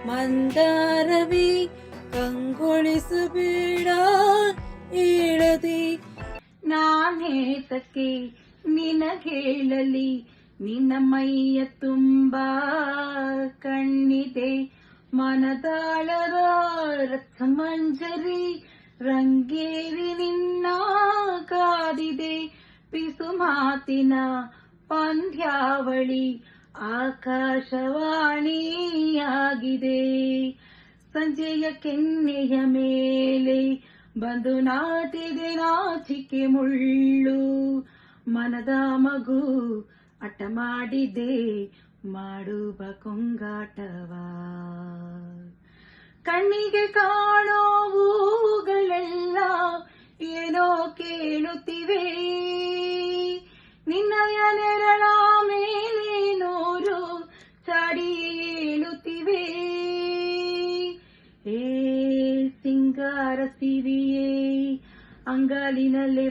ಮಂದಾರವಿ ಕಂಗೊಳಿಸಬೇಡ ಹೇಳದೆ. ನಾನೇತಕ್ಕೆ ನಿನಗೇಳಲಿ, ನಿನ್ನ ಮೈಯ ತುಂಬ ಕಣ್ಣಿದೆ. ಮನದಾಳದ ರಸಮಂಜರಿ ರಂಗೇರಿ ನಿನ್ನ ಕಾದಿದೆ. ಪಿಸು ಮಾತಿನ ಪಂದ್ಯಾವಳಿ ಆಕಾಶವಾಣಿಯಾಗಿದೆ. ಸಂಜೆಯ ಕೆನ್ನೆಯ ಮೇಲೆ ಬಂದು ನಾಟಿದೆ ನಾಚಿಕೆ ಮುಳ್ಳು. ಮನದ ಮಗು ಹಠ ಮಾಡಿದೆ ಮಾಡುವ ಕೊಂಗಾಟವ. ಕಣ್ಣಿಗೆ ಕಾಣೋ ಹೂಗಳೆಲ್ಲ ಏನೋ ಕೇಳುತ್ತಿವೆ. ನಿನ್ನಯ ನೆರಳ ಮೇಲೆ ನೂರು ಚಾಡಿ ಏಳುತ್ತಿವೆ. ಏ ಸಿಂಗಾರ ಸಿರಿಯೇ ಅಂಗಾಲಿನಲ್ಲೇ